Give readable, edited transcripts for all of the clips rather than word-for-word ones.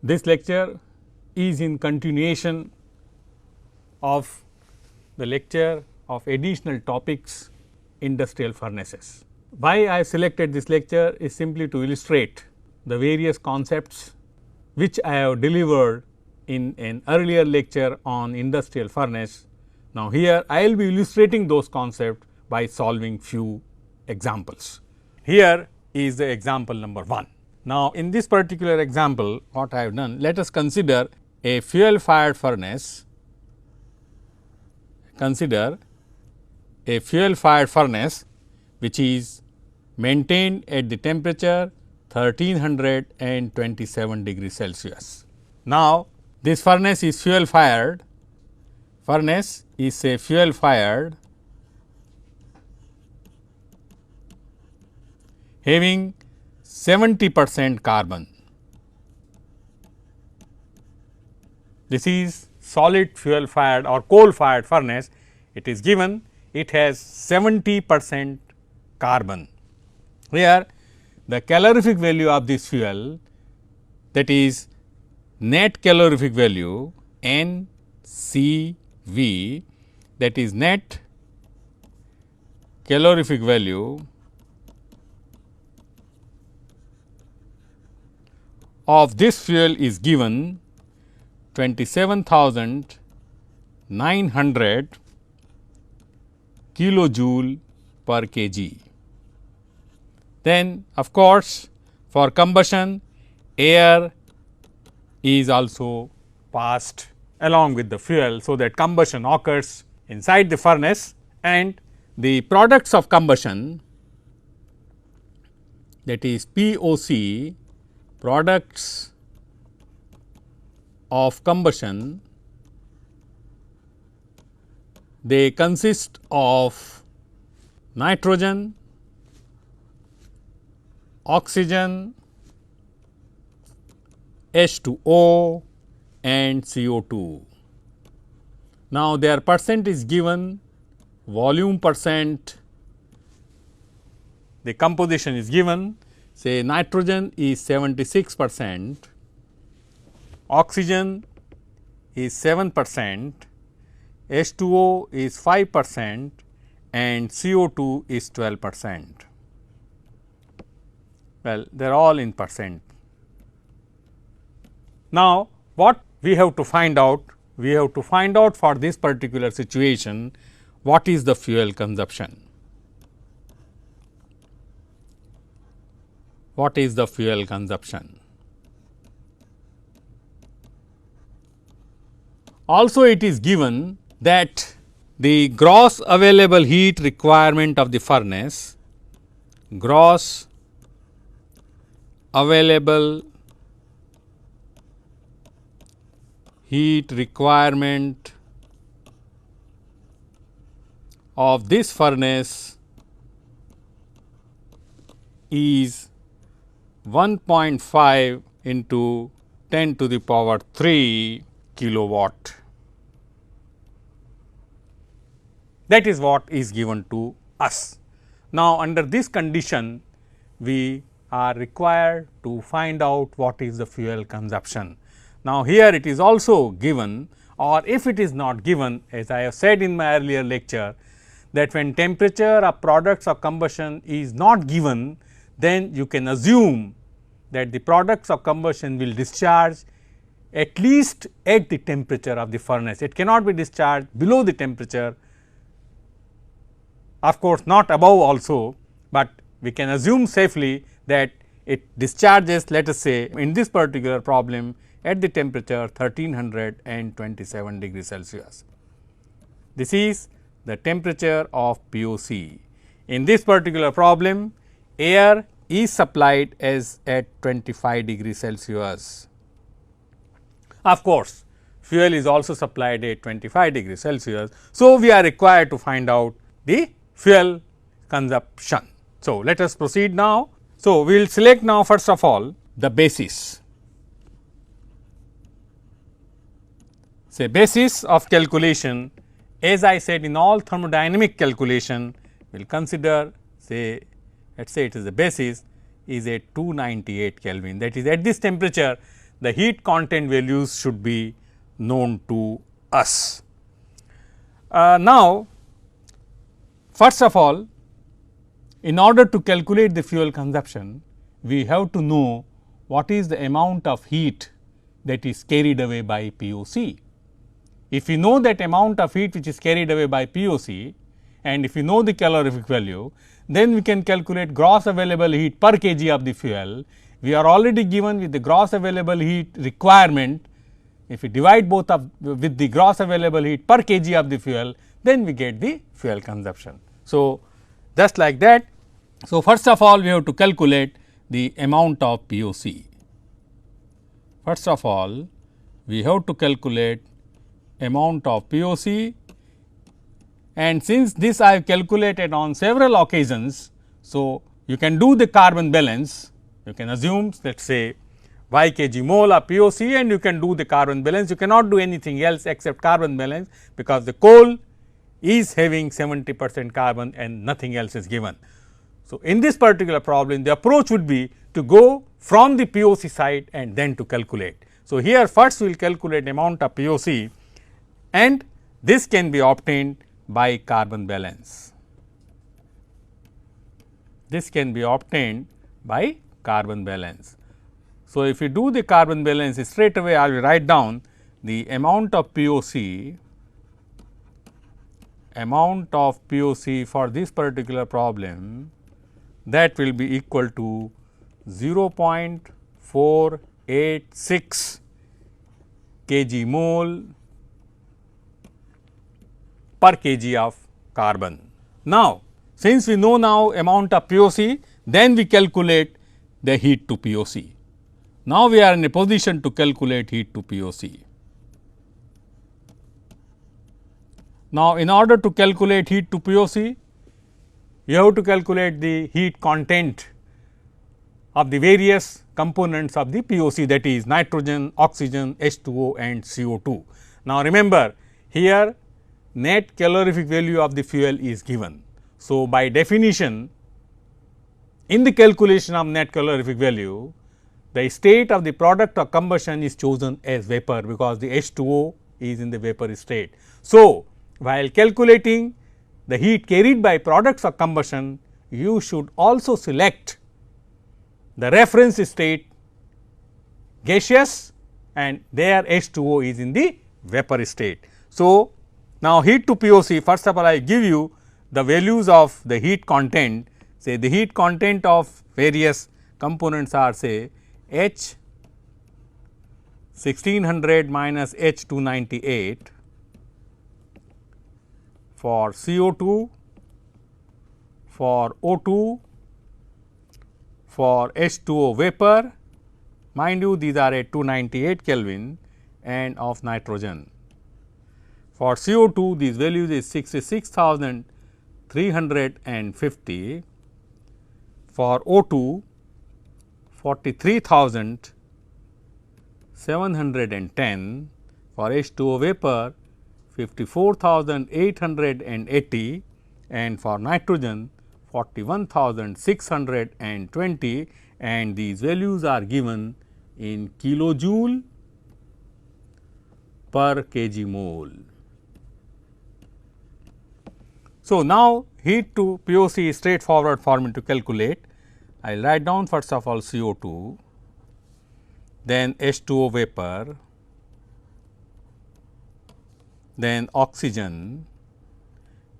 This lecture is in continuation of the lecture of additional topics industrial furnaces. Why I selected this lecture is simply to illustrate the various concepts which I have delivered in an earlier lecture on industrial furnace. Now, here I will be illustrating those concepts by solving few examples. Here is the example number 1. Now, in this particular example what I have done, let us consider a fuel fired furnace. Consider a fuel fired furnace which is maintained at the temperature 1327 degrees Celsius. Now, this furnace is fuel fired, furnace is a fuel fired having 70% carbon. This is solid fuel fired or coal fired furnace. It is given it has 70% carbon. Here the calorific value of this fuel, that is net calorific value NCV, that is net calorific value of this fuel is given 27,900 kilojoule per kg. Then of course, for combustion air is also passed along with the fuel. So, that combustion occurs inside the furnace and the products of combustion, that is POC, products of combustion, they consist of nitrogen, oxygen, H2O and CO2. Now, their percent is given, volume percent, the composition is given, say nitrogen is 76%, oxygen is 7%, H2O is 5% and CO2 is 12%. Well, they are all in percent. Now, what we have to find out? We have to find out for this particular situation what is the fuel consumption. What is the fuel consumption? Also, it is given that the gross available heat requirement of the furnace, gross available heat requirement of this furnace is 1.5 into 10 to the power 3 kilowatt. That is what is given to us. Now, under this condition we are required to find out what is the fuel consumption. Now, here it is also given, or if it is not given, as I have said in my earlier lecture, that when temperature of products of combustion is not given, then you can assume that the products of combustion will discharge at least at the temperature of the furnace. It cannot be discharged below the temperature, of course, not above also, but we can assume safely that it discharges, let us say in this particular problem, at the temperature 1327 degrees Celsius. This is the temperature of POC. In this particular problem, air is supplied as at 25 degrees Celsius. Of course, fuel is also supplied at 25 degrees Celsius. So, we are required to find out the fuel consumption. So, let us proceed now. So, we will select now first of all the basis. Say basis of calculation, as I said in all thermodynamic calculation, we will consider say let us say it is the basis is a 298 Kelvin, that is at this temperature the heat content values should be known to us. Now, first of all, in order to calculate the fuel consumption, we have to know what is the amount of heat that is carried away by POC. If we know that amount of heat which is carried away by POC, and if we know the calorific value, then we can calculate gross available heat per kg of the fuel. We are already given with the gross available heat requirement. If we divide both of with the gross available heat per kg of the fuel, then we get the fuel consumption. So, just like that. So, first of all, we have to calculate the amount of POC. First of all, we have to calculate amount of POC, and since this I have calculated on several occasions. So, you can do the carbon balance, you can assume let us say y kg mole of POC, and you can do the carbon balance. You cannot do anything else except carbon balance, because the coal is having 70% carbon and nothing else is given. So, in this particular problem, the approach would be to go from the POC side and then to calculate. So, here first we will calculate amount of POC, and this can be obtained by carbon balance. This can be obtained by carbon balance. So, if you do the carbon balance, straight away I will write down the amount of POC for this particular problem, that will be equal to 0.486 kg mole per kg of carbon. Now, since we know now amount of POC, then we calculate the heat to POC. Now, we are in a position to calculate heat to POC. Now, in order to calculate heat to POC, you have to calculate the heat content of the various components of the POC, that is nitrogen, oxygen, H2O and CO2. Now, remember here net calorific value of the fuel is given. So, by definition, in the calculation of net calorific value, the state of the product of combustion is chosen as vapor, because the H2O is in the vapor state. So, while calculating the heat carried by products of combustion, you should also select the reference state gaseous, and there H2O is in the vapor state. So, now heat to POC, first of all I give you the values of the heat content. Say the heat content of various components are, say, H 1600 minus H 298 for CO2, for O2, for H2O vapor, mind you these are at 298 Kelvin, and of nitrogen. For CO2 these values is 66,350, for O2 43,710, for H2O vapor 54,880, and for nitrogen 41,620, and these values are given in kilojoule per kg mole. So, now heat to POC is straightforward for me to calculate. I will write down first of all CO2, then H2O vapor, then oxygen,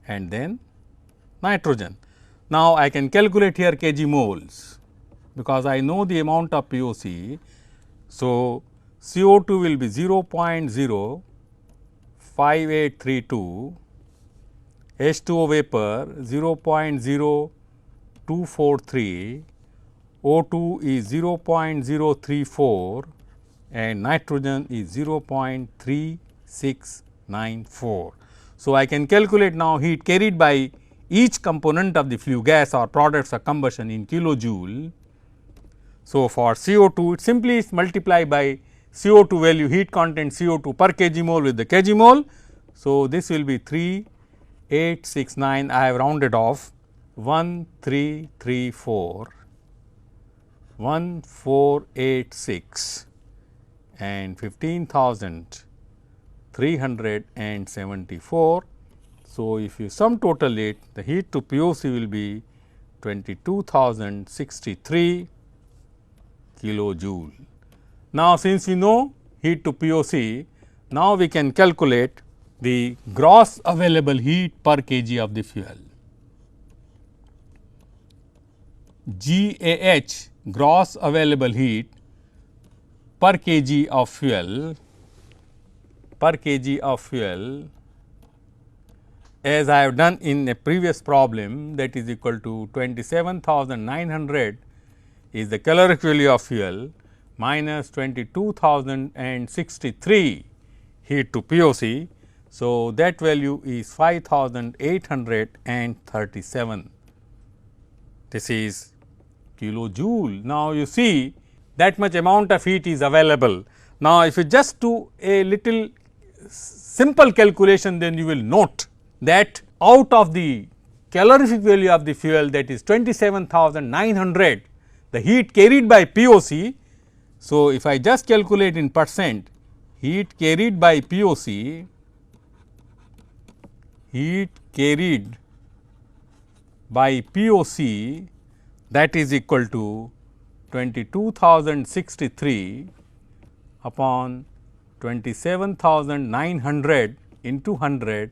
and then nitrogen. Now, I can calculate here kg moles, because I know the amount of POC. So, CO2 will be 0.05832, H2O vapor 0.0243, O2 is 0.034, and nitrogen is 0.3694. So, I can calculate now heat carried by each component of the flue gas or products of combustion in kilojoule. So, for CO2 it simply is multiply by CO2 value, heat content CO2 per kg mole with the kg mole. So, this will be 3869, I have rounded off 1334, 1486 and 15,374. So, if you sum total it, the heat to POC will be 22,063 kilojoule. Now, since we know heat to POC, now we can calculate the gross available heat per kg of the fuel. GAH, gross available heat per kg of fuel, as I have done in a previous problem, that is equal to 27,900 is the caloric value of fuel minus 22,063 heat to POC. So, that value is 5,837. This is kilojoule. Now, you see that much amount of heat is available. Now, if you just do a little simple calculation, then you will note that out of the calorific value of the fuel, that is 27,900, the heat carried by POC. So, if I just calculate in percent, heat carried by POC, that is equal to 22,063 upon 27,900 into 100.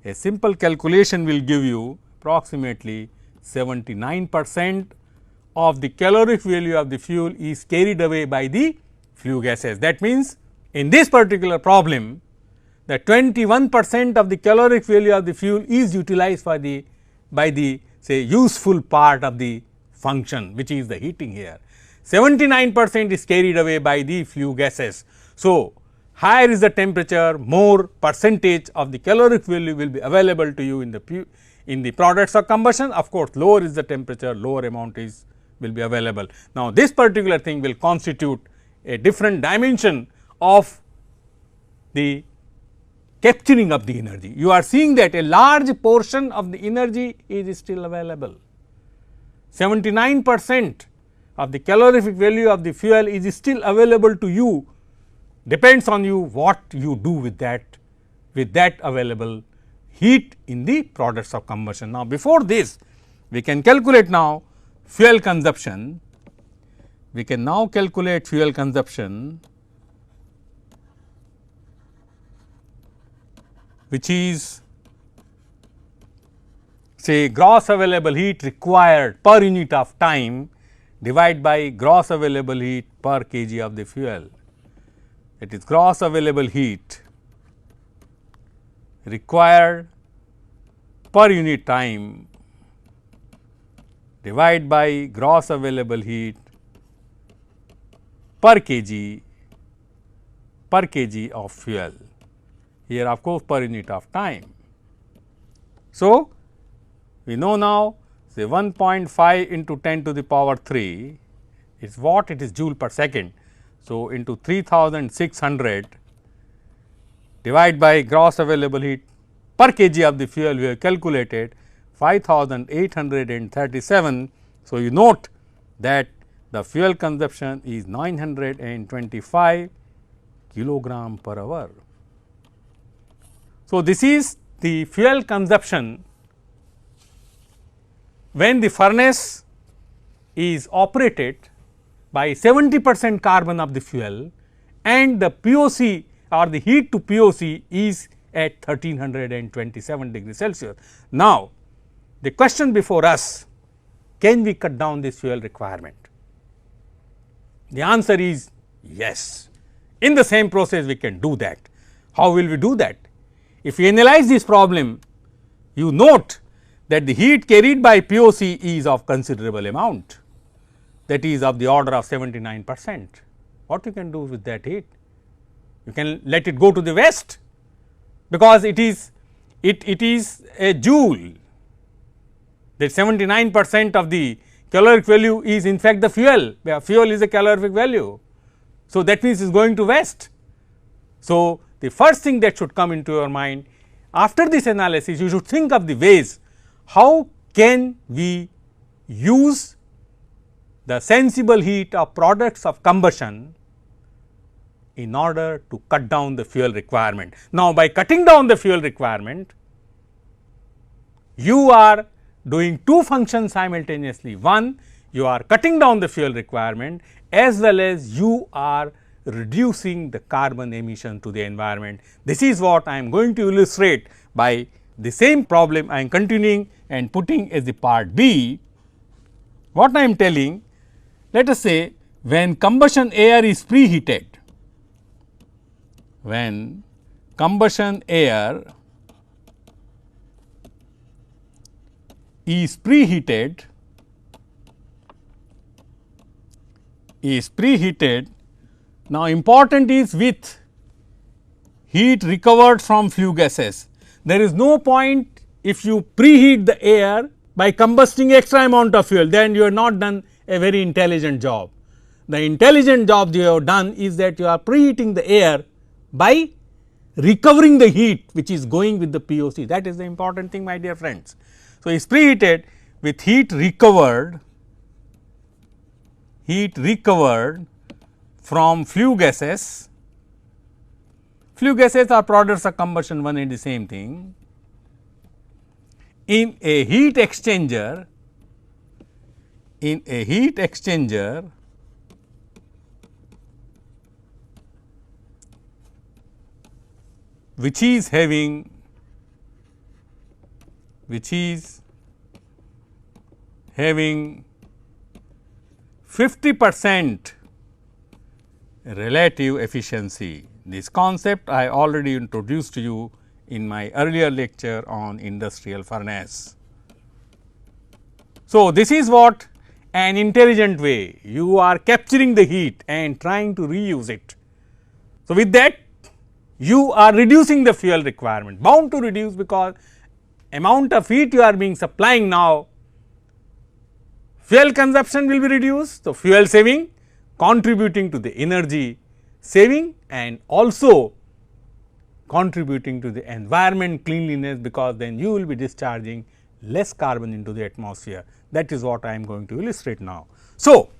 A simple calculation will give you approximately 79% of the caloric value of the fuel is carried away by the flue gases. That means, in this particular problem, the 21% of the caloric value of the fuel is utilized by the say useful part of the function, which is the heating here. 79% is carried away by the flue gases. So, higher is the temperature, more percentage of the caloric value will be available to you in the products of combustion. Of course, lower is the temperature, lower amount will be available. Now, this particular thing will constitute a different dimension of the capturing of the energy. You are seeing that a large portion of the energy is still available. 79% of the calorific value of the fuel is still available to you, depends on you what you do with that available heat in the products of combustion. Now, before this, we can calculate now fuel consumption. We can now calculate fuel consumption, which is say gross available heat required per unit of time divided by gross available heat per kg of the fuel. It is gross available heat required per unit time divided by gross available heat per kg of fuel. Here of course, per unit of time. So, we know now say 1.5 into 10 to the power 3 is what it is joule per second. So, into 3600 divided by gross available heat per kg of the fuel, we have calculated 5,837. So, you note that the fuel consumption is 925 kilogram per hour. So, this is the fuel consumption when the furnace is operated by 70% carbon of the fuel and the POC or the heat to POC is at 1327 degrees Celsius. Now, the question before us, can we cut down this fuel requirement? The answer is yes. In the same process we can do that. How will we do that? If we analyze this problem, you note that the heat carried by POC is of considerable amount, that is of the order of 79%. What you can do with that heat? You can let it go to the waste, because it is a joule, that 79% of the caloric value is in fact the fuel, where fuel is a calorific value. So, that means it is going to waste. So, the first thing that should come into your mind after this analysis, you should think of the ways how can we use the sensible heat of products of combustion in order to cut down the fuel requirement. Now, by cutting down the fuel requirement, you are doing two functions simultaneously. One, you are cutting down the fuel requirement, as well as you are reducing the carbon emission to the environment. This is what I am going to illustrate by the same problem I am continuing and putting as the part B. What I am telling, let us say when combustion air is preheated, when combustion air is preheated, now important is with heat recovered from flue gases. There is no point if you preheat the air by combusting extra amount of fuel, then you have not done a very intelligent job. The intelligent job you have done is that you are preheating the air by recovering the heat which is going with the POC. That is the important thing, my dear friends. So, it is preheated with heat recovered from flue gases. Flue gases are products of combustion, one and the same thing, in a heat exchanger, which is having 50% relative efficiency. This concept I already introduced to you in my earlier lecture on industrial furnace. So, this is what an intelligent way you are capturing the heat and trying to reuse it. So, with that you are reducing the fuel requirement, bound to reduce, because amount of heat you are being supplying now, fuel consumption will be reduced. So, fuel saving, contributing to the energy saving and also contributing to the environment cleanliness, because then you will be discharging less carbon into the atmosphere. That is what I am going to illustrate now. So,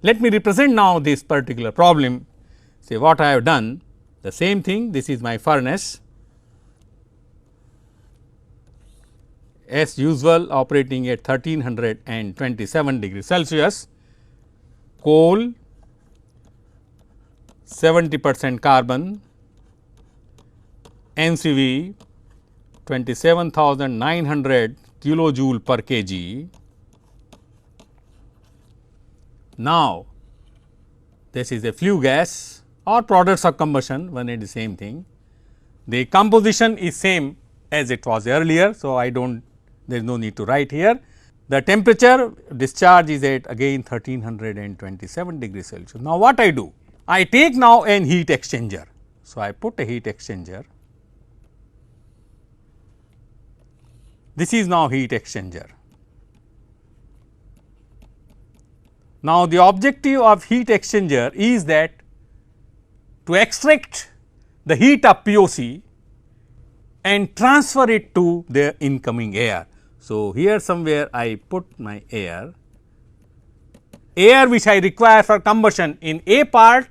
let me represent now this particular problem. Say what I have done, the same thing, this is my furnace, as usual operating at 1327 degrees Celsius, coal 70% carbon, NCV 27,900 kilojoule per kg. Now, this is a flue gas or products of combustion, one and the same thing. The composition is same as it was earlier. So, there is no need to write here. The temperature discharge is at again 1327 degrees Celsius. Now, what I do? I take now an heat exchanger. So, I put a heat exchanger. This is now heat exchanger. Now, the objective of heat exchanger is that to extract the heat of POC and transfer it to the incoming air. So, here somewhere I put my air which I require for combustion. In A part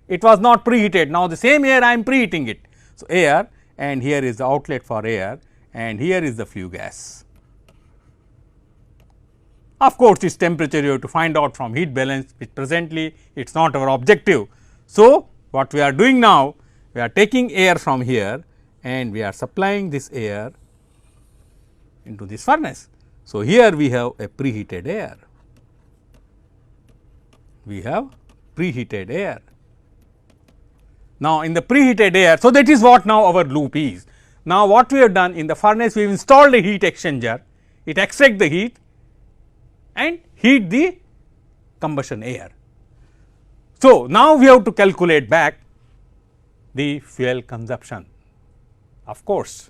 it was not preheated, now the same air I am preheating it. So, air, and here is the outlet for air and here is the flue gas. Of course, this temperature you have to find out from heat balance, which presently it is not our objective. So, what we are doing now, we are taking air from here and we are supplying this air into this furnace. So, here we have a preheated air, Now, in the preheated air, so that is what now our loop is. Now, what we have done in the furnace, we have installed a heat exchanger, it extracts the heat and heat the combustion air. So, now we have to calculate back the fuel consumption. Of course,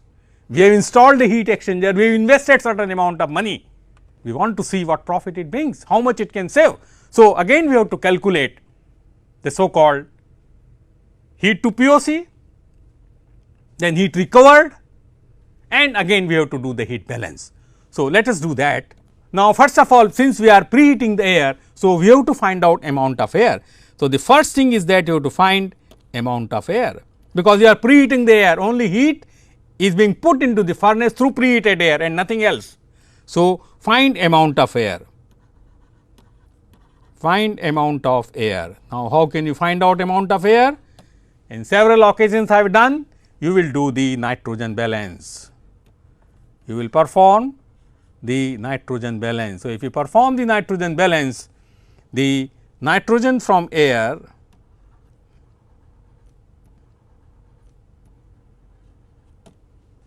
we have installed the heat exchanger, we have invested certain amount of money, we want to see what profit it brings, how much it can save. So, again we have to calculate the so called heat to POC, then heat recovered, and again we have to do the heat balance. So, let us do that. Now, first of all, since we are preheating the air, so we have to find out amount of air. So, the first thing is that you have to find amount of air, because you are preheating the air, only heat is being put into the furnace through preheated air and nothing else. So, find amount of air, find amount of air. Now, how can you find out amount of air? In several occasions I have done, you will do the nitrogen balance, you will perform the nitrogen balance. So, if you perform the nitrogen balance, the nitrogen from air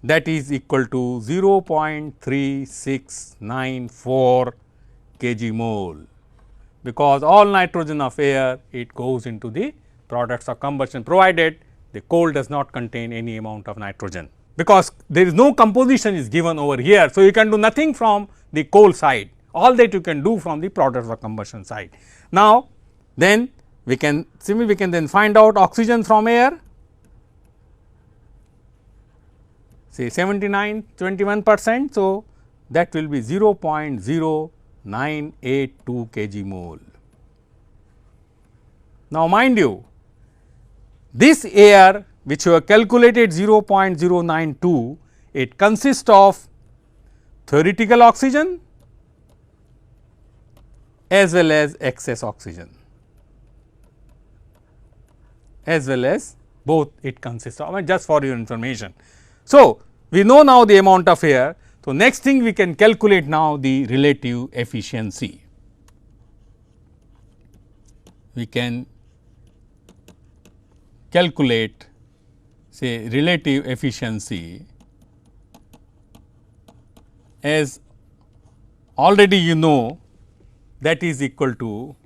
that is equal to 0.3694 kg mole, because all nitrogen of air it goes into the products of combustion, provided the coal does not contain any amount of nitrogen, because there is no composition is given over here. So, you can do nothing from the coal side, all that you can do from the products of combustion side. Now, then we can then find out oxygen from air, say 21%. So, that will be 0.0982 kg mole. Now, mind you, this air which you have calculated 0.092, it consists of theoretical oxygen as well as excess oxygen, as well as both it consists of, just for your information. So, we know now the amount of air. So, next thing we can calculate now the relative efficiency. We can calculate, say, relative efficiency, as already you know, that is equal to,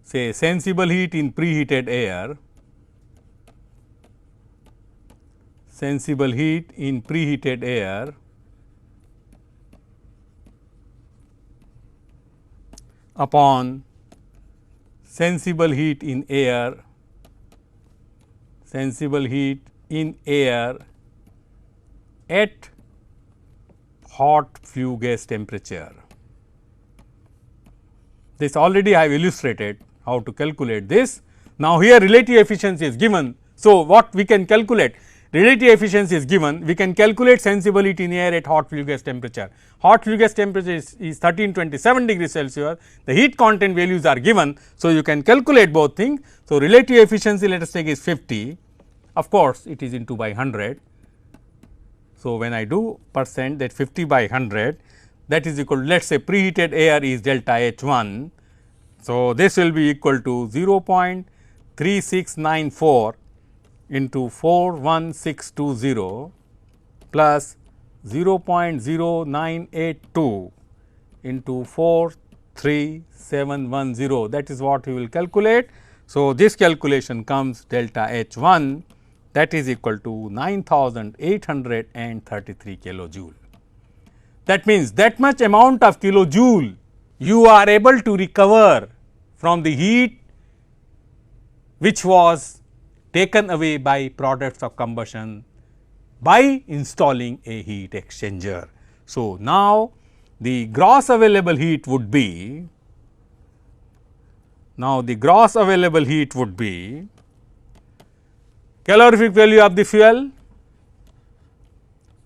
say, sensible heat in preheated air, sensible heat in preheated air upon sensible heat in air, sensible heat in air at hot flue gas temperature. This already I have illustrated how to calculate this. Now, here relative efficiency is given. So, what we can calculate? Relative efficiency is given, we can calculate sensible heat in air at hot flue gas temperature. Hot flue gas temperature is 1327 degrees Celsius, the heat content values are given. So, you can calculate both things. So, relative efficiency let us take is 50, of course, it is into by 100. So, when I do percent, that 50 by 100, that is equal to, let us say preheated air is delta H1. So, this will be equal to 0.3694 into 41620 plus 0.0982 into 43710, that is what we will calculate. So, this calculation comes delta H1, that is equal to 9833 kilojoule. That means, that much amount of kilojoule you are able to recover from the heat which was taken away by products of combustion by installing a heat exchanger. So, now the gross available heat would be, calorific value of the fuel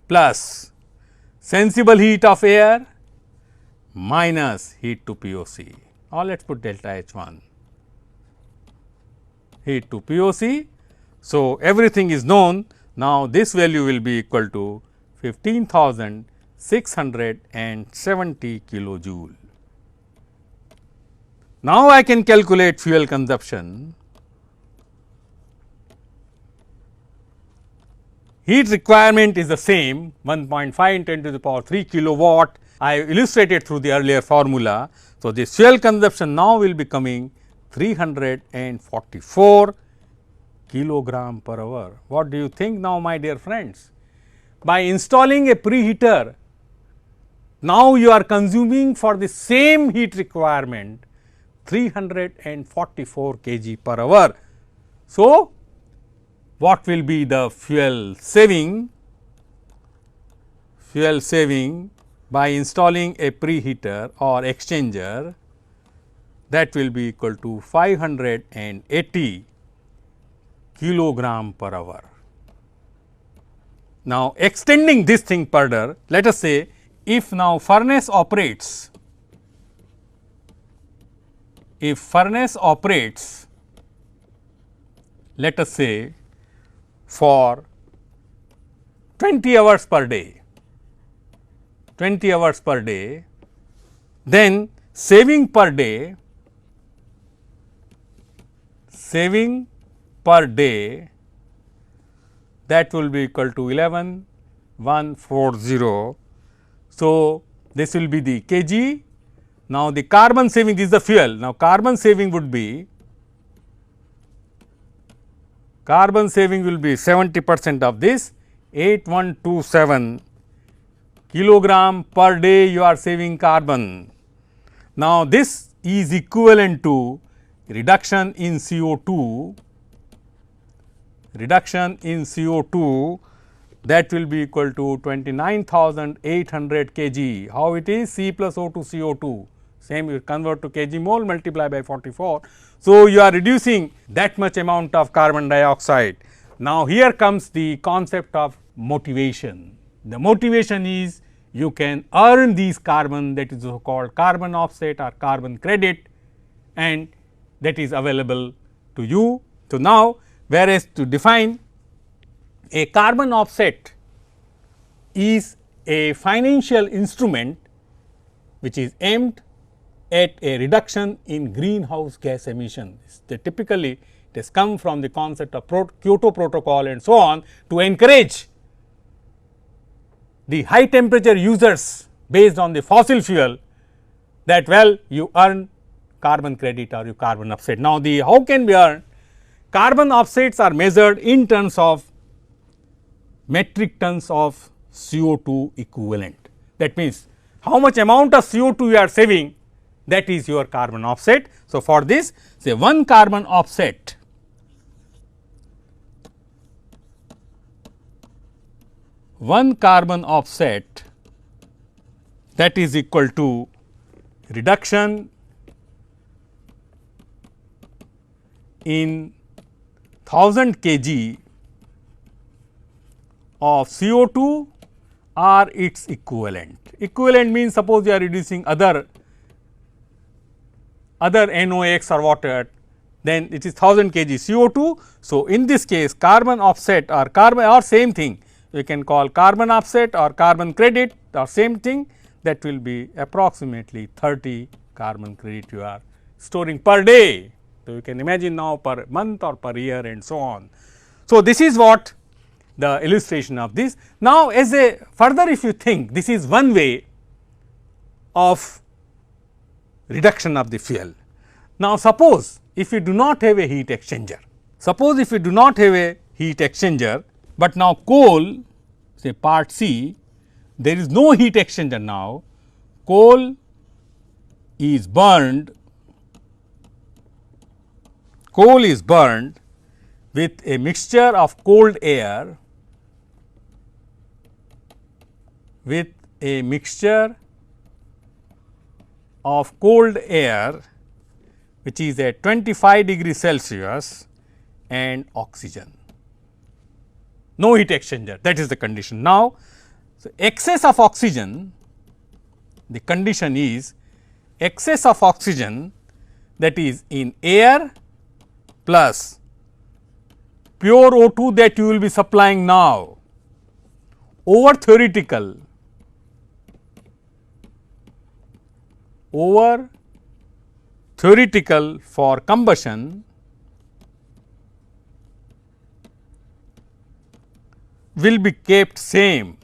plus sensible heat of air minus heat to POC, or let us put delta H1, heat to POC. So, everything is known. Now, this value will be equal to 15,670 kilojoule. Now, I can calculate fuel consumption. Heat requirement is the same, 1.5 into 10 to the power 3 kilowatt. I illustrated through the earlier formula. So, this fuel consumption now will be coming 344 kilogram per hour. What do you think now, my dear friends? By installing a preheater, now you are consuming for the same heat requirement 344 kg per hour. So, what will be the fuel saving? Fuel saving by installing a preheater or exchanger, that will be equal to 580 kilogram per hour. Now, extending this thing further, let us say if now furnace operates, let us say for 20 hours per day, then saving per day that will be equal to 11,140. So, this will be the kg. Now, the carbon saving, this is the fuel. Now, carbon saving will be 70% of this, 8127 kilogram per day you are saving carbon. Now, this is equivalent to reduction in CO2, that will be equal to 29,800 kg. How it is? C plus O2 CO2, same you convert to kg mole, multiply by 44. So, you are reducing that much amount of carbon dioxide. Now, here comes the concept of motivation. The motivation is you can earn these carbon, that is so called carbon offset or carbon credit, and that is available to you. So, now, whereas to define a carbon offset is a financial instrument which is aimed at a reduction in greenhouse gas emissions. Typically, it has come from the concept of Kyoto Protocol and so on to encourage the high temperature users based on the fossil fuel, that well you earn carbon credit or you carbon offset. Now, the how can we earn? Carbon offsets are measured in terms of metric tons of CO2 equivalent. That means, how much amount of CO2 you are saving, that is your carbon offset. So, for this say one carbon offset that is equal to reduction in 1000 kg of CO2 or its equivalent. Equivalent means suppose you are reducing other NOx or water, then it is 1000 kg CO2. So, in this case carbon offset or carbon or same thing, you can call carbon offset or carbon credit or same thing, that will be approximately 30 carbon credit you are storing per day. So, you can imagine now per month or per year and so on. So, this is what the illustration of this. Now, as a further if you think, this is one way of reduction of the fuel. Now, suppose if you do not have a heat exchanger, but now coal, say part C, there is no heat exchanger now, coal is burned with a mixture of cold air, which is at 25 degrees Celsius and oxygen. No heat exchanger, that is the condition. Now, so excess of oxygen, the condition is excess of oxygen, that is in air plus pure O2 that you will be supplying now over theoretical for combustion will be kept same,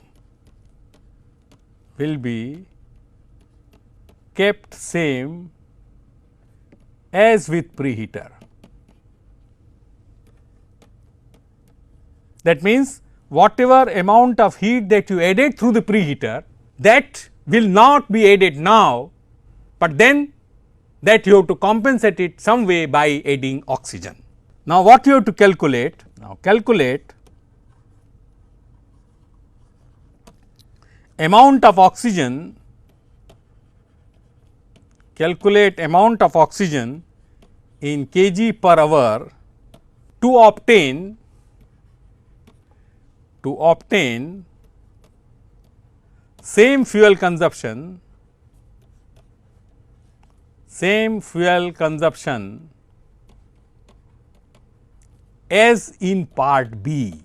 as with preheater. That means, whatever amount of heat that you added through the preheater, that will not be added now, but then that you have to compensate it some way by adding oxygen. Now, what you have to calculate? Now, calculate amount of oxygen, in kg per hour to obtain same fuel consumption as in part B.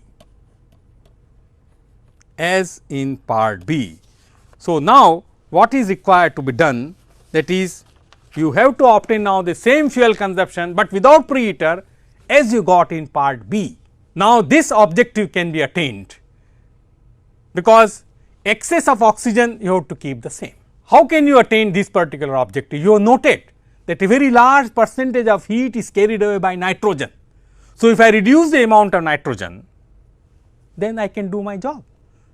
So, now what is required to be done, that is you have to obtain now the same fuel consumption, but without preheater as you got in part B. Now, this objective can be attained because excess of oxygen you have to keep the same. How can you attain this particular objective? You have noted that a very large percentage of heat is carried away by nitrogen. So, if I reduce the amount of nitrogen, then I can do my job.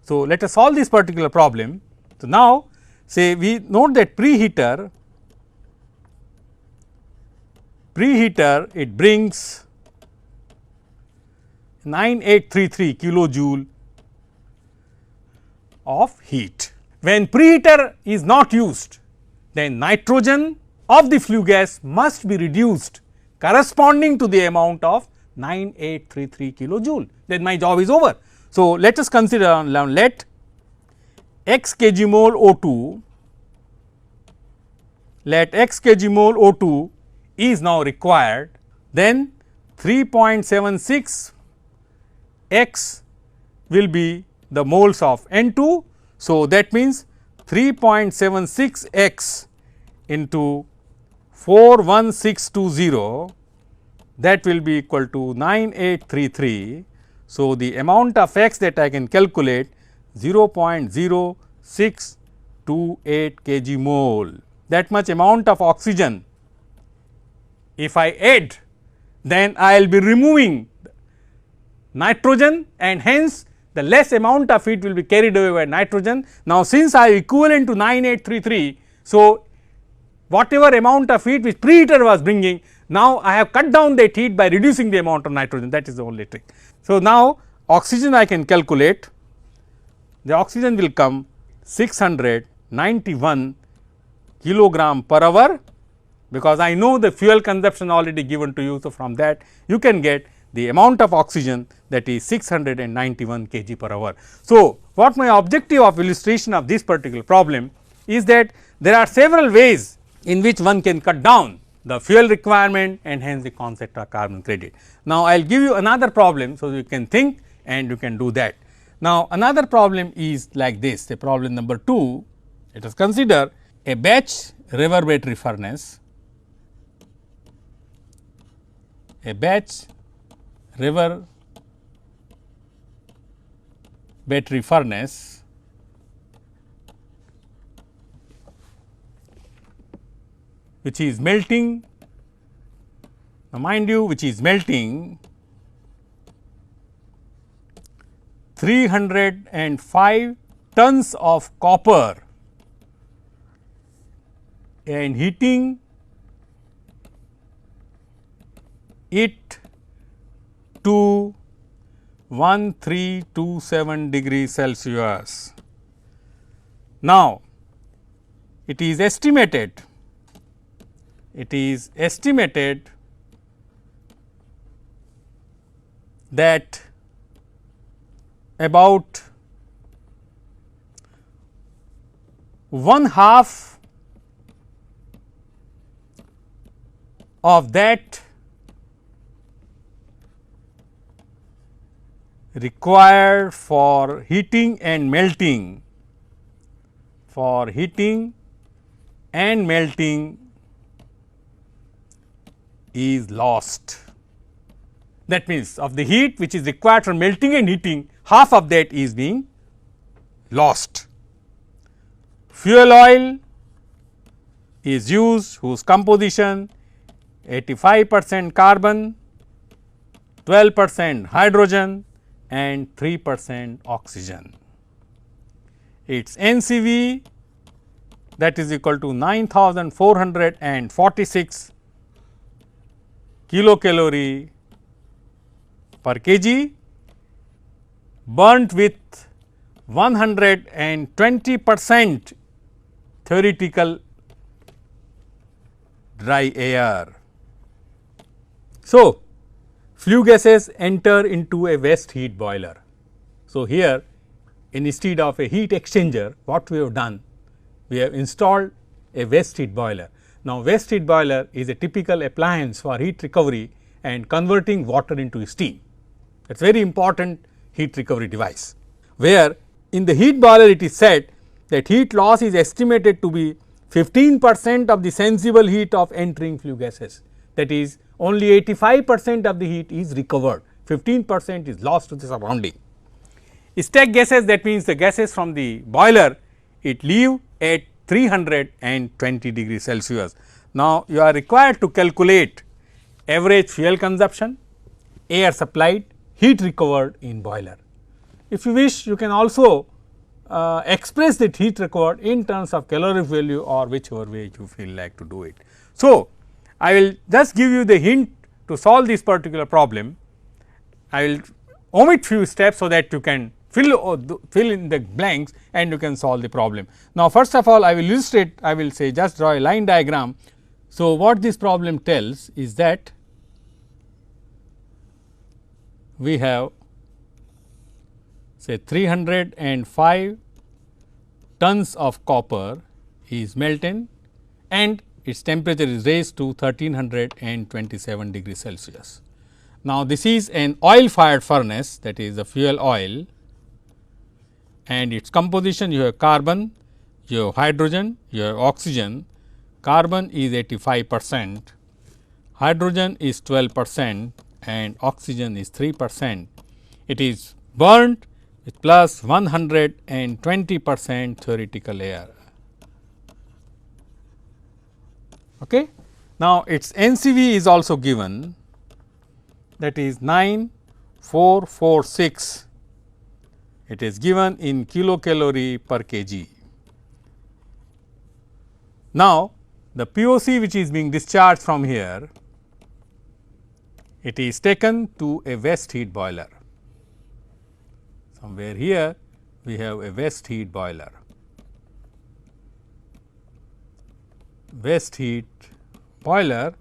So, let us solve this particular problem. So, now say we note that preheater it brings 9833 kilojoule of heat. When preheater is not used, then nitrogen of the flue gas must be reduced corresponding to the amount of 9833 kilojoule, then my job is over. So, let us consider let x kg mole O2, let x kg mole O2 is now required, then 3.76 x will be the moles of N2. So, that means 3.76 x into 41620, that will be equal to 9833. So, the amount of x that I can calculate 0.0628 kg mole. That much amount of oxygen if I add, then I will be removing nitrogen, and hence the less amount of heat will be carried away by nitrogen. Now, since I equivalent to 9833, so whatever amount of heat which preheater was bringing, now I have cut down that heat by reducing the amount of nitrogen, that is the only trick. So, now oxygen I can calculate, the oxygen will come 691 kilogram per hour, because I know the fuel consumption already given to you. So, from that you can get the amount of oxygen, that is 691 kg per hour. So, what my objective of illustration of this particular problem is that there are several ways in which one can cut down the fuel requirement and hence the concept of carbon credit. Now, I will give you another problem, so you can think and you can do that. Now, another problem is like this, the problem number 2. Let us consider a batch reverberatory furnace, battery furnace which is melting, now mind you, which is melting 305 tons of copper and heating it to 1327 degrees Celsius. Now, it is estimated that about 1/2 of that required for heating and melting, is lost. That means, of the heat which is required for melting and heating, half of that is being lost. Fuel oil is used, whose composition 85% carbon, 12% hydrogen and 3% oxygen. Its NCV, that is equal to 9446 kilocalorie per kg, burnt with 120% theoretical dry air. So, flue gases enter into a waste heat boiler. So, here instead of a heat exchanger, what we have done? We have installed a waste heat boiler. Now, waste heat boiler is a typical appliance for heat recovery and converting water into steam. That is very important heat recovery device, where in the heat boiler it is said that heat loss is estimated to be 15% of the sensible heat of entering flue gases. That is, only 85% of the heat is recovered, 15% is lost to the surrounding. Stack gases, that means the gases from the boiler, it leave at 320 degrees Celsius. Now, you are required to calculate average fuel consumption, air supplied, heat recovered in boiler. If you wish, you can also express that heat recovered in terms of calorific value or whichever way you feel like to do it. So, I will just give you the hint to solve this particular problem. I will omit few steps so that you can fill in the blanks and you can solve the problem. Now, first of all, I will illustrate, I will say just draw a line diagram. So, what this problem tells is that we have say 305 tons of copper is melted and its temperature is raised to 1327 degrees Celsius. Now, this is an oil fired furnace, that is the fuel oil, and its composition, you have carbon, you have hydrogen, you have oxygen. Carbon is 85%, hydrogen is 12% and oxygen is 3%. It is burnt with plus 120% theoretical air. Okay. Now, its NCV is also given, that is 9446. It is given in kilocalorie per kg. Now, the POC which is being discharged from here, it is taken to a waste heat boiler. Somewhere here we have a waste heat boiler. Waste heat boiler,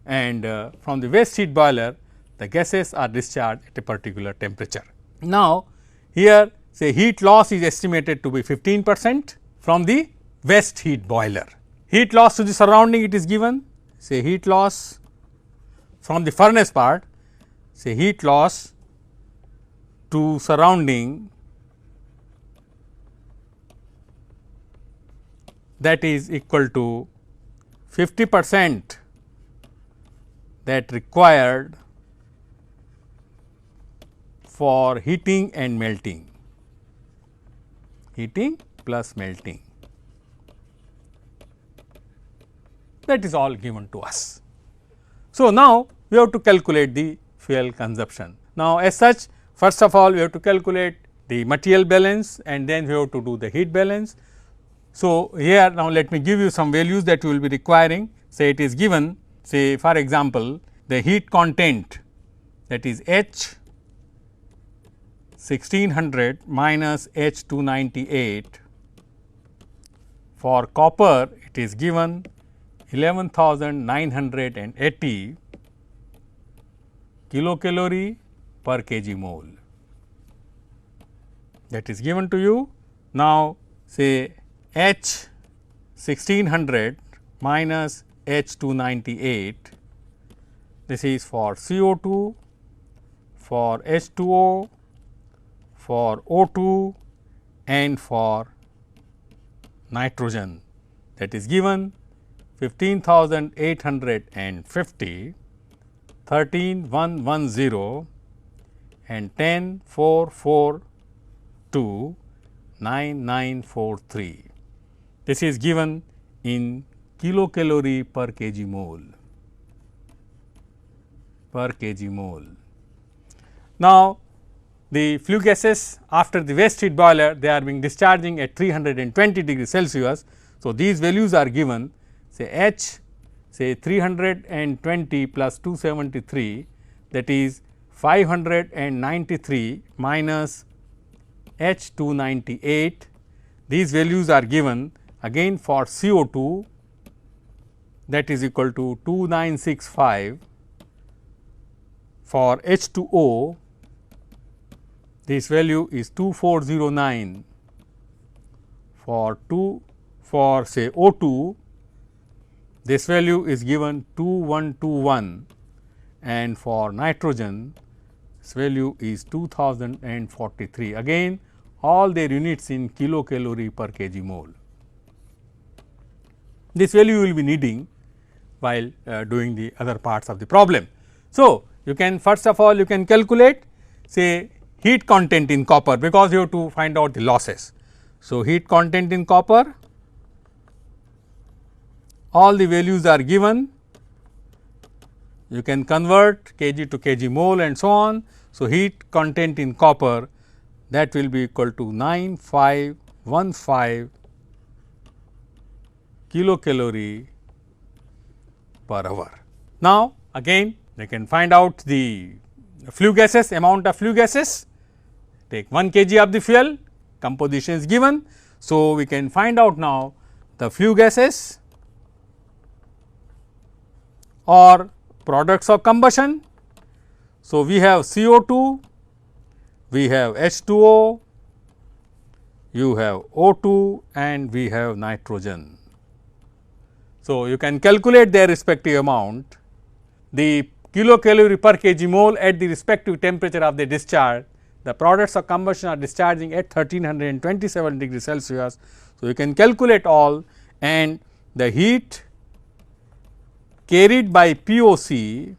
and from the waste heat boiler the gases are discharged at a particular temperature. Now, here say heat loss is estimated to be 15% from the waste heat boiler. Heat loss to the surrounding, it is given, say heat loss from the furnace part, say heat loss to surrounding, that is equal to 50% that required for heating and melting, heating plus melting. That is all given to us. So, now we have to calculate the fuel consumption. Now, as such, first of all we have to calculate the material balance and then we have to do the heat balance. So, here now let me give you some values that you will be requiring. Say it is given, say for example, the heat content, that is H 1600 minus H 298. For copper it is given 11,980 kilocalorie per kg mole, that is given to you. Now, say H 1600 minus H 298, this is for CO2, for H2O, for O2 and for nitrogen, that is given 15,850, 13,110 and 10,442, 9943. This is given in kilocalorie per kg mole, Now, the flue gases after the waste heat boiler, they are being discharging at 320 degrees Celsius. So, these values are given, say H say 320 plus 273, that is 593 minus H 298. These values are given again for CO2, that is equal to 2965, for H2O, this value is 2409. For say O2, this value is given 2121, and for nitrogen this value is 2043. Again all their units in kilocalorie per kg mole. This value you will be needing while doing the other parts of the problem. So, you can first of all you can calculate say heat content in copper, because you have to find out the losses. So, heat content in copper, all the values are given, you can convert kg to kg mole and so on. So, heat content in copper, that will be equal to 9515 kilocalorie per hour. Now, again they can find out the flue gases, amount of flue gases, take 1 kg of the fuel, composition is given. So, we can find out now the flue gases or products of combustion. So, we have CO2, we have H2O, you have O2 and we have nitrogen. So, you can calculate their respective amount, the kilocalorie per kg mole at the respective temperature of the discharge. The products of combustion are discharging at 1327 degrees Celsius. So, you can calculate all, and the heat carried by POC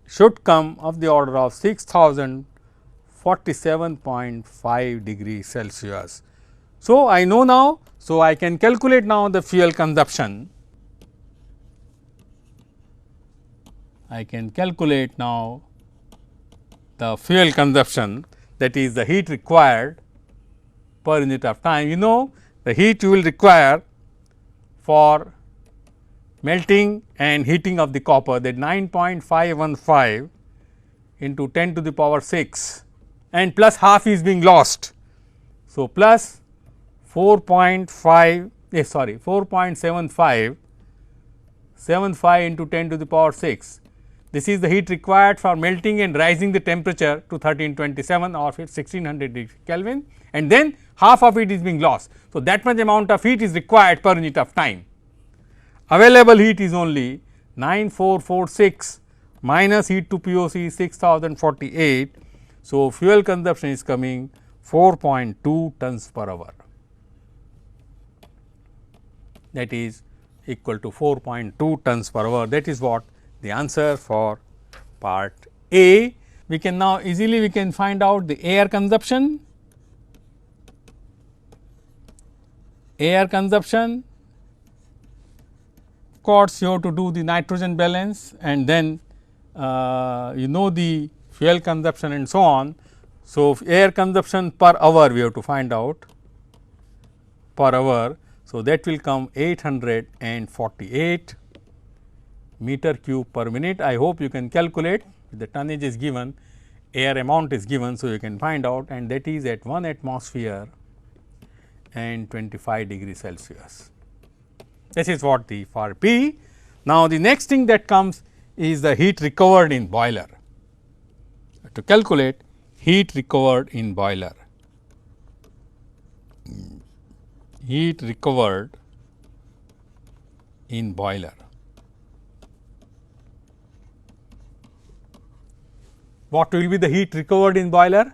should come of the order of 6047.5 degrees Celsius. So, I know now, so I can calculate now the fuel consumption. I can calculate now the fuel consumption, that is the heat required per unit of time. You know the heat you will require for melting and heating of the copper, that 9.515 into 10 to the power 6 and plus half is being lost. So, plus 4.75 into 10 to the power 6. This is the heat required for melting and rising the temperature to 1327 or 1600 degrees Kelvin, and then half of it is being lost. So, that much amount of heat is required per unit of time. Available heat is only 9446 minus heat to POC 6048. So, fuel consumption is coming 4.2 tons per hour, that is equal to 4.2 tons per hour. That is what the answer for part A. We can now easily find out the air consumption. Air consumption, of course, you have to do the nitrogen balance and then you know the fuel consumption and so on. So, air consumption per hour we have to find out per hour. So, that will come 848 meter cube per minute. I hope you can calculate, the tonnage is given, air amount is given. So, you can find out, and that is at 1 atmosphere and 25 degrees Celsius. This is what the for P. Now, the next thing that comes is the heat recovered in boiler. To calculate heat recovered in boiler, heat recovered in boiler. What will be the heat recovered in boiler?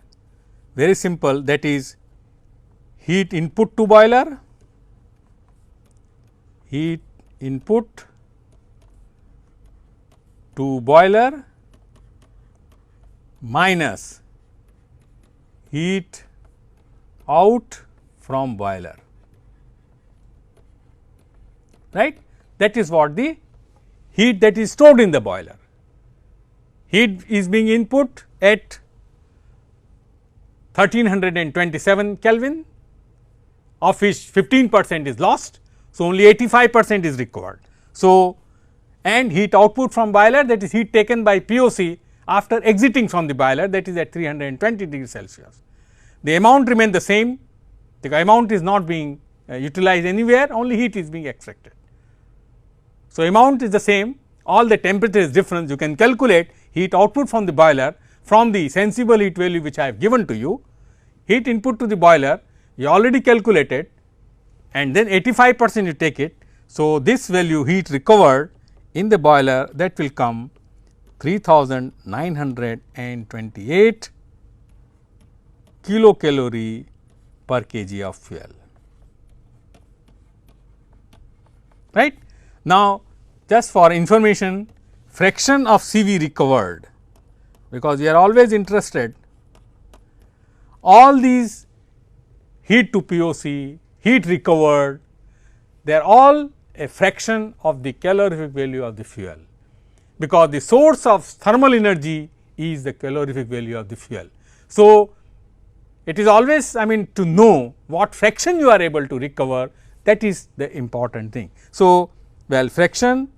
Very simple, that is heat input to boiler, heat input to boiler minus heat out from boiler, right. That is what the heat that is stored in the boiler. Heat is being input at 1327 Kelvin, of which 15% is lost. So, only 85% is recovered. So, and heat output from boiler, that is heat taken by POC after exiting from the boiler, that is at 320 degrees Celsius. The amount remains the same, the amount is not being utilized anywhere, only heat is being extracted. So, amount is the same, all the temperature is different, you can calculate heat output from the boiler from the sensible heat value which I have given to you, heat input to the boiler you already calculated and then 85% you take it. So, this value heat recovered in the boiler that will come 3928 kilocalorie per kg of fuel, right. Now, just for information, fraction of CV recovered, because we are always interested, all these heat to POC, heat recovered, they are all a fraction of the calorific value of the fuel, because the source of thermal energy is the calorific value of the fuel. So, it is always to know what fraction you are able to recover, that is the important thing. So, well, fraction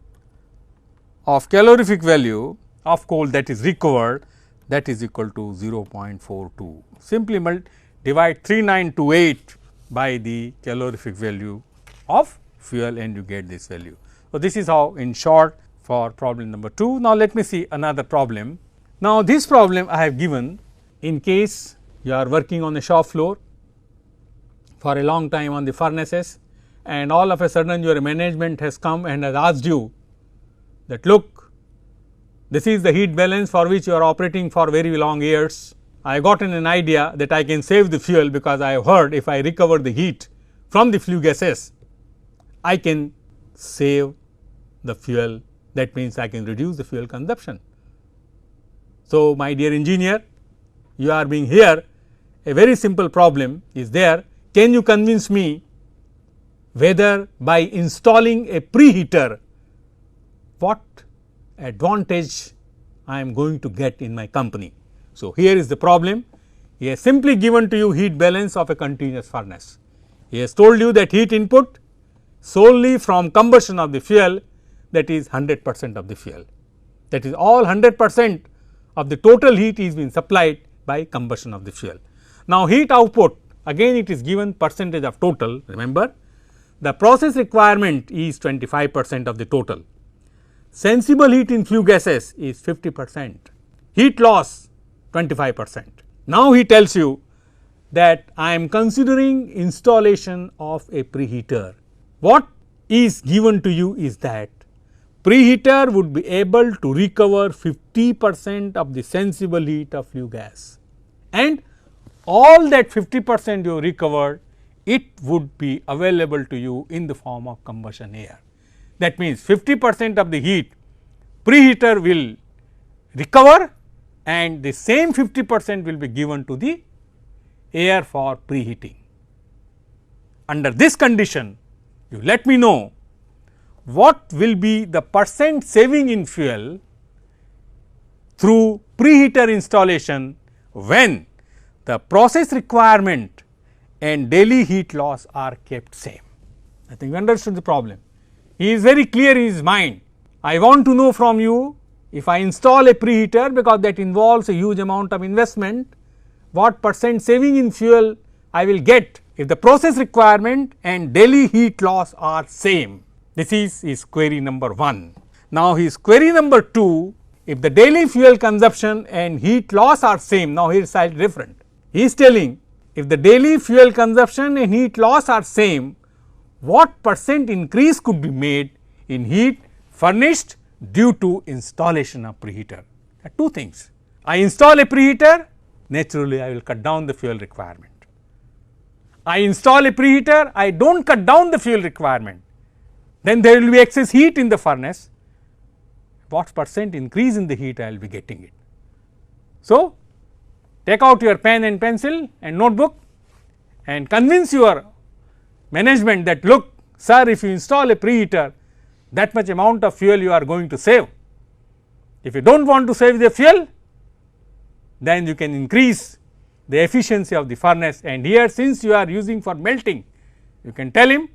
of calorific value of coal that is recovered, that is equal to 0.42. Simply divide 3928 by the calorific value of fuel and you get this value. So, this is how in short for problem number 2. Now, let me see another problem. Now, this problem I have given in case you are working on the shop floor for a long time on the furnaces and all of a sudden your management has come and has asked you that look, this is the heat balance for which you are operating for very long years. I gotten an idea that I can save the fuel, because I have heard if I recover the heat from the flue gases, I can save the fuel, that means I can reduce the fuel consumption. So, my dear engineer, you are being here, a very simple problem is there. Can you convince me whether by installing a preheater, what advantage I am going to get in my company? So, here is the problem. He has simply given to you heat balance of a continuous furnace. He has told you that heat input solely from combustion of the fuel, that is 100% of the fuel, that is all 100% of the total heat is being supplied by combustion of the fuel. Now, heat output again it is given percentage of total. Remember, the process requirement is 25% of the total, sensible heat in flue gases is 50%, heat loss 25%. Now, he tells you that I am considering installation of a preheater. What is given to you is that preheater would be able to recover 50% of the sensible heat of flue gas, and all that 50% you recovered, it would be available to you in the form of combustion air. That means, 50% of the heat preheater will recover and the same 50% will be given to the air for preheating. Under this condition, you let me know what will be the percent saving in fuel through preheater installation when the process requirement and daily heat loss are kept same. I think you understood the problem. He is very clear in his mind. I want to know from you, if I install a preheater, because that involves a huge amount of investment, what percent saving in fuel I will get if the process requirement and daily heat loss are same. This is his query number 1. Now, his query number 2, if the daily fuel consumption and heat loss are same, now here is slightly different. He is telling if the daily fuel consumption and heat loss are same, what percent increase could be made in heat furnished due to installation of preheater. Two things, I install a preheater, naturally I will cut down the fuel requirement. I install a preheater, I do not cut down the fuel requirement, then there will be excess heat in the furnace, what percent increase in the heat I will be getting it. So, take out your pen and pencil and notebook and convince your management that look sir, if you install a preheater, that much amount of fuel you are going to save. If you do not want to save the fuel, then you can increase the efficiency of the furnace, and here since you are using for melting, you can tell him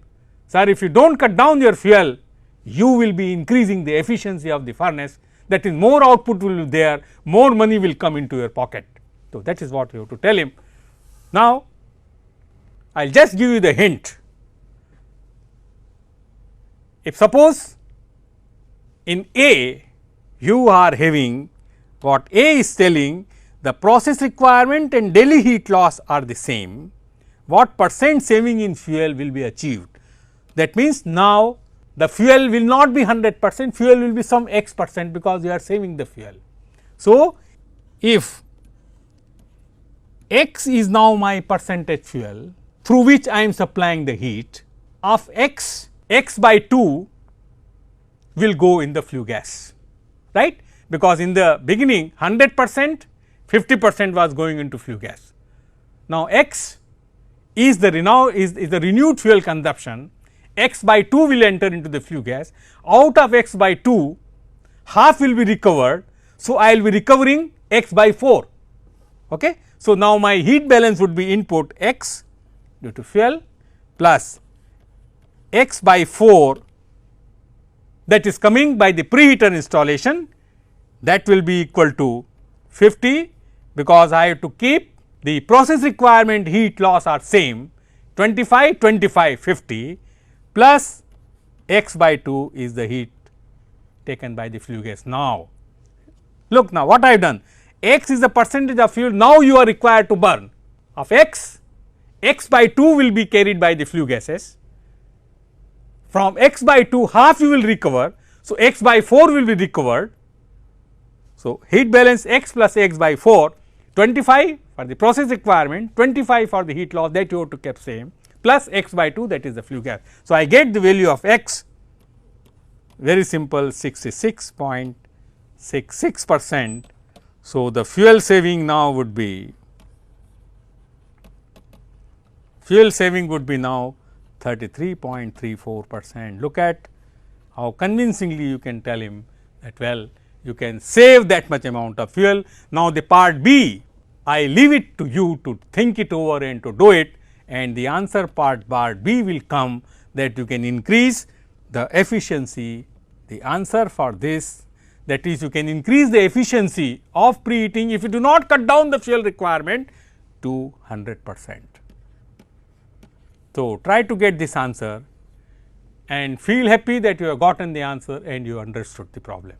sir, if you do not cut down your fuel, you will be increasing the efficiency of the furnace, that is more output will be there, more money will come into your pocket. So, that is what you have to tell him. Now, I will just give you the hint. If suppose in A you are having what A is telling, the process requirement and daily heat loss are the same, what percent saving in fuel will be achieved. That means, now the fuel will not be 100%, fuel will be some x percent, because you are saving the fuel. So, if x is now my percentage fuel through which I am supplying the heat, of x, x by 2 will go in the flue gas, right, because in the beginning 100%, 50% was going into flue gas. Now, x is the renewed fuel consumption, x by 2 will enter into the flue gas, out of x by 2 half will be recovered. So, I will be recovering x by 4. Okay. So, now my heat balance would be input x due to fuel plus x by 4, that is coming by the preheater installation, that will be equal to 50, because I have to keep the process requirement heat loss are same 25, 25, 50 plus x by 2 is the heat taken by the flue gas. Now, look, now what I have done, x is the percentage of fuel now you are required to burn, of x, x by 2 will be carried by the flue gases, from x by 2 half you will recover. So, x by 4 will be recovered. So, heat balance x plus x by 4, 25 for the process requirement, 25 for the heat loss, that you have to keep same, plus x by 2, that is the flue gas. So, I get the value of x, very simple, 66.66%. So, the fuel saving now would be, now 33.34%. Look at how convincingly you can tell him that, well, you can save that much amount of fuel. Now, the part B, I leave it to you to think it over and to do it, and the answer part B will come, that you can increase the efficiency. The answer for this, that is, you can increase the efficiency of preheating if you do not cut down the fuel requirement to 100%. So, try to get this answer and feel happy that you have gotten the answer and you understood the problem.